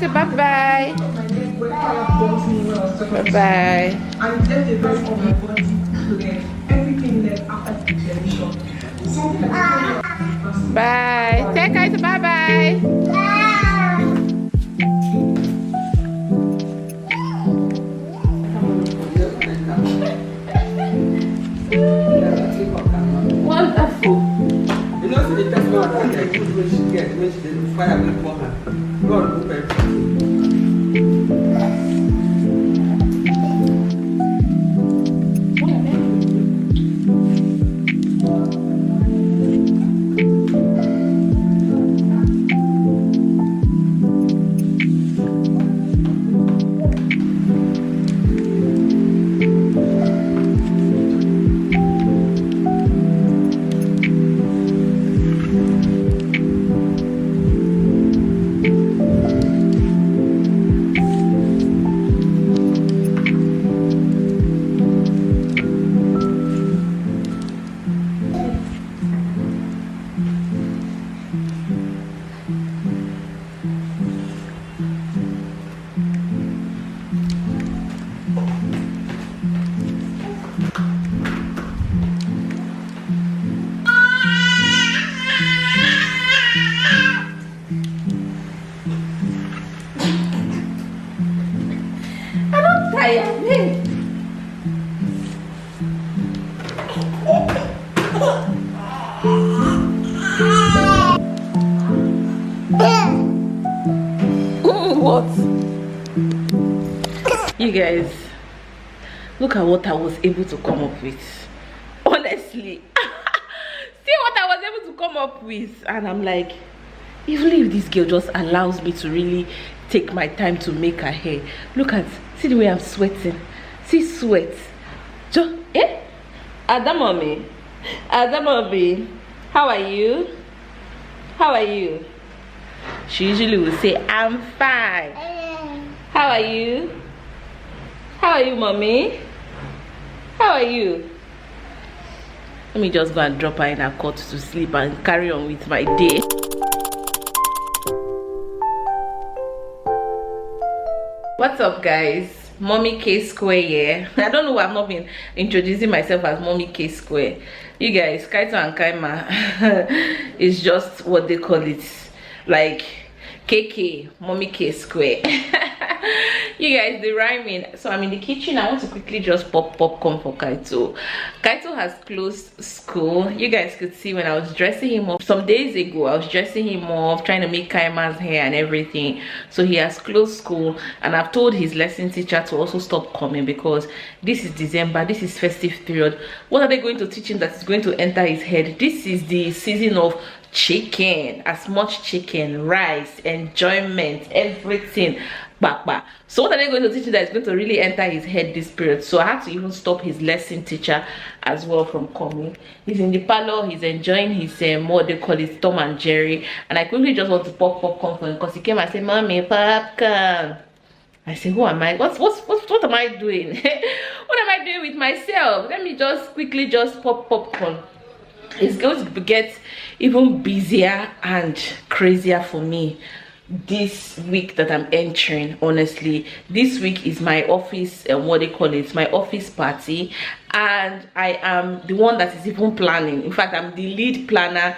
Say bye-bye. Bye-bye. And let the rest of my body clear. Everything left after the generation. Bye. Say guys bye-bye. Wonderful. You know, the best one I could when she gets when she didn't fire before her. God will pay. What? You guys, look at what I was able to come up with. Honestly, see what I was able to come up with, and I'm like, even if this girl just allows me to really take my time to make her hair, look at, see the way I'm sweating. See sweat. Just Adamami, how are you? How are you? She usually will say, I'm fine. How are you? How are you, mommy? How are you? Let me just go and drop her in her cot to sleep and carry on with my day. What's up, guys? Mommy K Square here. I don't know why I've not been introducing myself as Mommy K Square. You guys, Kaito and Kaima is just what they call it. Like KK, Mommy K Square. You guys, the rhyming. So I'm in the kitchen. I want to quickly just pop popcorn for Kaito. Kaito has closed school. You guys could see when I was dressing him up some days ago. I was dressing him up, trying to make Kaima's hair and everything. So he has closed school, and I've told his lesson teacher to also stop coming because this is December. This is festive period. What are they going to teach him that is going to enter his head? This is the season of chicken, as much chicken, rice, enjoyment, everything. Baba. So what are they going to teach him that is going to really enter his head this period? So I had to even stop his lesson teacher as well from coming. He's in the parlor, he's enjoying his what they call it, Tom and Jerry, and I quickly just want to pop popcorn for him because he came and said, Mommy, popcorn. I said, who am I? What am I doing? What am I doing with myself? Let me just quickly just pop popcorn. It's going to get even busier and crazier for me this week that I'm entering. Honestly, this week is my office, what they call it, my office party, and I am the one that is even planning. In fact, I'm the lead planner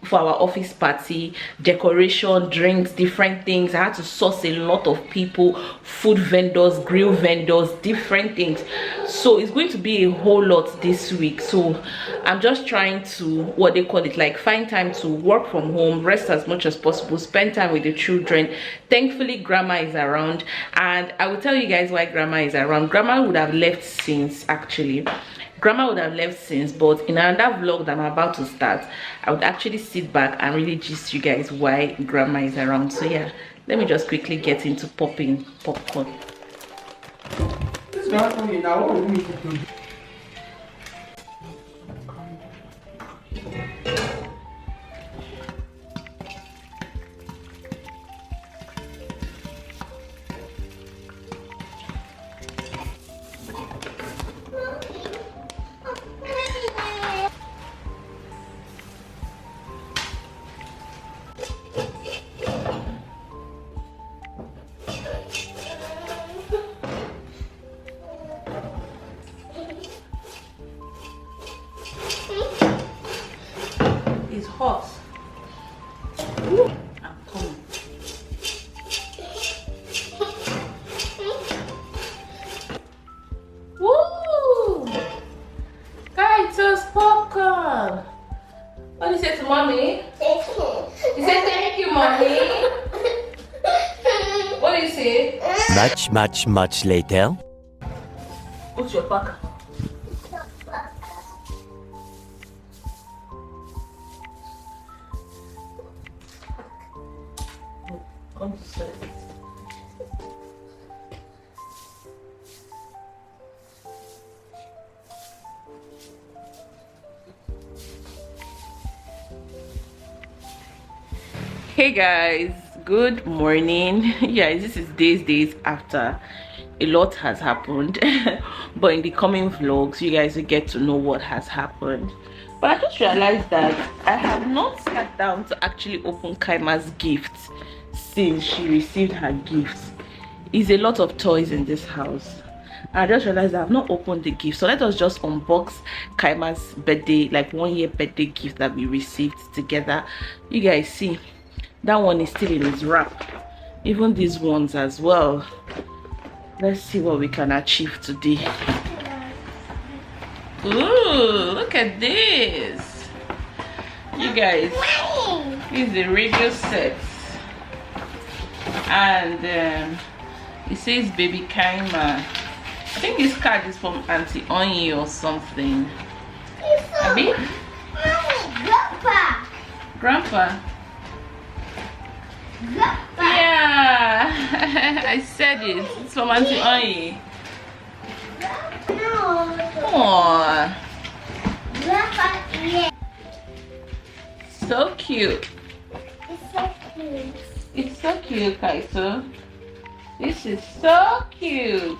for our office party. Decoration, drinks, different things. I had to source a lot of people, food vendors, grill vendors, different things. So it's going to be a whole lot this week. So I'm just trying to, what they call it, like find time to work from home, rest as much as possible, spend time with the children. Thankfully grandma is around, and I will tell you guys why grandma is around. Grandma would have left since, actually. Grandma would have left since, but in another vlog that I'm about to start, I would actually sit back and really gist you guys why grandma is around. So yeah, let me just quickly get into popping popcorn. This is not for you now. What would you do? It's hot. Ooh, I'm coming. Woo! Guys, just popcorn. What do you say to mommy? You say thank you, mommy. What do you say? Much later. What's your pack? Come to serve it. Hey guys, good morning. Yeah, this is days after. A lot has happened, but in the coming vlogs you guys will get to know what has happened. But I just realized that I have not sat down to actually open Kaima's gifts since she received her gifts. Is a lot of toys in this house. I just realized that I've not opened the gift, so let us just unbox Kaima's birthday, like 1 year birthday gift that we received together. You guys see that one is still in its wrap, even these ones as well. Let's see what we can achieve today. Ooh, look at this. You guys, this is the radio set. And it says baby Kaima. I think this card is from Auntie Onyi or something. Abi? Grandpa. Yeah, I said it. It's from Auntie Onyi. Aww. So cute. It's so cute. It's so cute, Kaiso. This is so cute.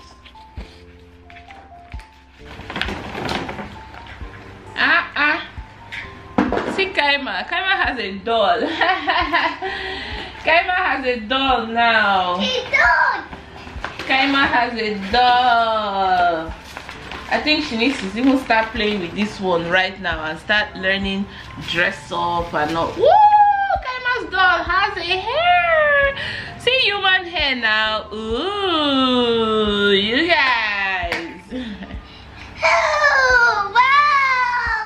See Kaima. Kaima has a doll. Kaima has a doll now. Kaima has a doll. I think she needs to even start playing with this one right now and start learning dress up and all. Woo! Kaima's doll has a hair. See human hair now. Ooh, you guys. Oh, wow!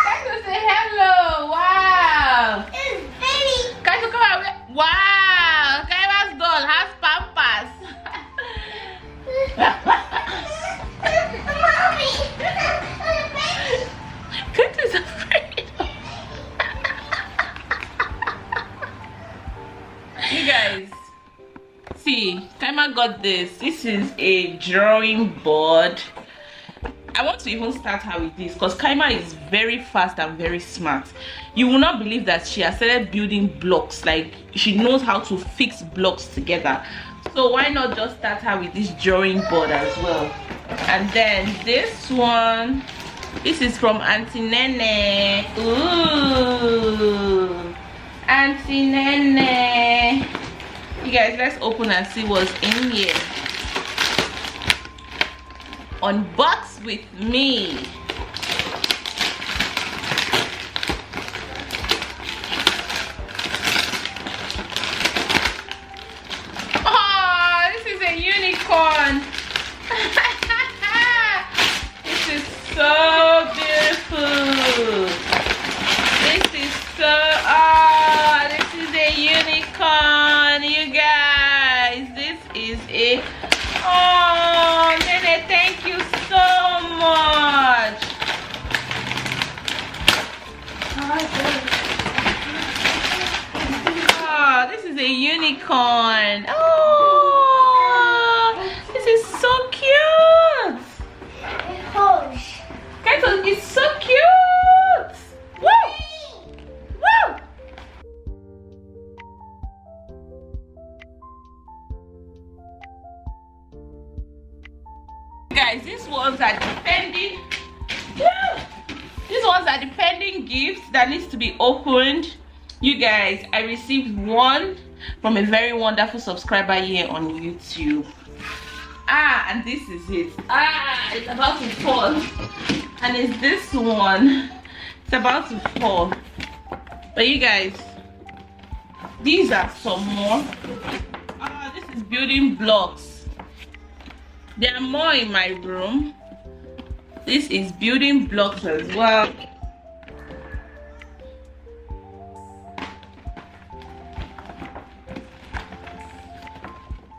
Kaito say hello. Wow. It's baby. Kaito come out. Wow. Kaima's doll has pampers. Mommy. Kaito is afraid. You guys, see, Kaima got this. This is a drawing board. I want to even start her with this because Kaima is very fast and very smart. You will not believe that she has started building blocks. Like, she knows how to fix blocks together. So why not just start her with this drawing board as well? And then this one, this is from Auntie Nene. Ooh. Auntie Nene. You guys, let's open and see what's in here. Unbox with me. Oh, this is a unicorn. This is so beautiful. This is so, oh, this is a unicorn, you guys. This is a, oh, Nene, thank you so much. Oh, this is a unicorn. Oh, this is so cute. Kaito, it's so cute. Woo! Woo! Guys, these ones are depending. These ones are the pending gifts that needs to be opened. You guys, I received one from a very wonderful subscriber here on YouTube. And this is it. It's about to fall. And it's this one. It's about to fall. But you guys, these are some more. This is building blocks. There are more in my room. This is building blocks as well.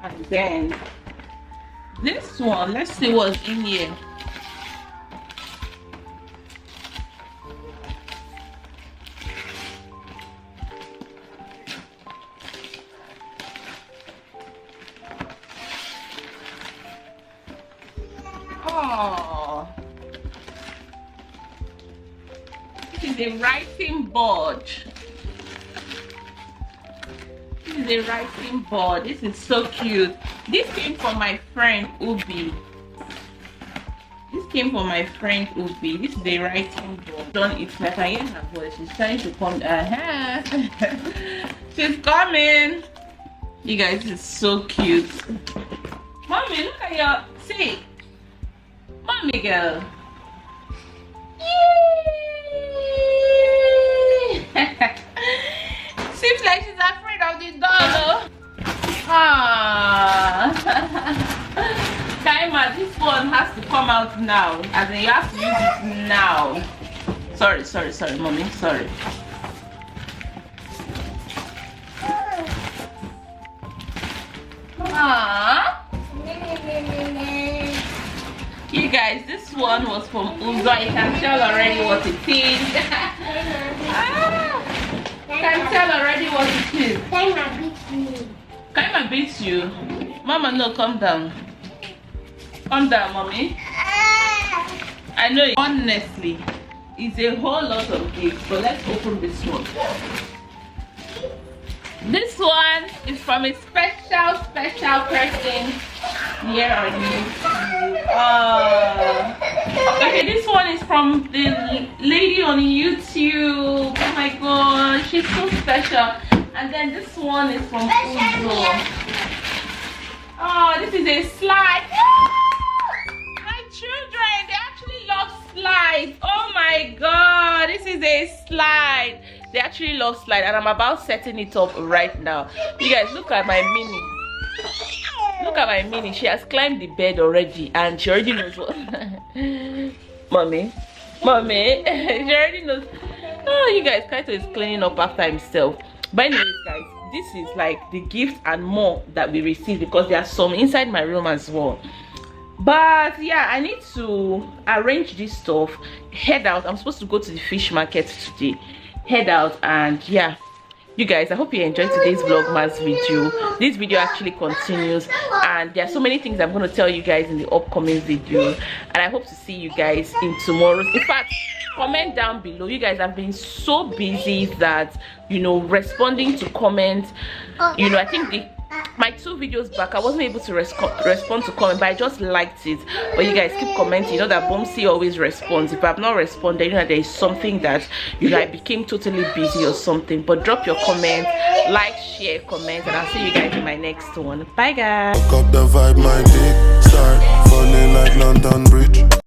And then this one, let's see what's in here. Oh, this is a writing board. This is a writing board. This is so cute. This came from my friend Ubi. This came from my friend Ubi. This is a writing board. Don't it's like I hear her voice. She's trying to come. She's coming. You guys, this is so cute. Mommy, look at your see. Mommy girl. Yay! Seems like she's afraid of the dog. Kaima, this one has to come out now. As in, you have to use it now. Sorry, mommy. Sorry. You guys, this one was from Uzo. I can tell already what it is. Can tell already what it is. Kaima beats you. Mama, no, calm down. Calm down, mommy. I know it. Honestly, it's a whole lot of gifts, but let's open this one. This one is from a special person here on YouTube. Okay, this one is from the lady on YouTube. Oh my god, she's so special. And then this one is from Uzo. Oh, this is a slide. My children, they actually love slides. Oh my god, this is a slide. They actually love slide, and I'm about setting it up right now. You guys, look at my mini. Look at my mini. She has climbed the bed already, and she already knows what. mommy, she already knows. Oh, you guys, Kaito is cleaning up after himself. But anyways, guys, this is like the gift and more that we received, because there are some inside my room as well. But yeah, I need to arrange this stuff, head out. I'm supposed to go to the fish market today. Head out, and yeah, you guys, I hope you enjoyed today's vlogmas video. This video actually continues, and there are so many things I'm going to tell you guys in the upcoming video, and I hope to see you guys in tomorrow's. In fact, comment down below. You guys have been so busy that, you know, responding to comments, you know, I think my 2 videos back I wasn't able to respond to comment, but I just liked it. But you guys keep commenting. You know that Bomsy always responds. If I've not responded, you know there is something that I became totally busy or something. But drop your comment, like, share, comment, and I'll see you guys in my next one. Bye guys. Up the vibe, my dick start falling like London Bridge.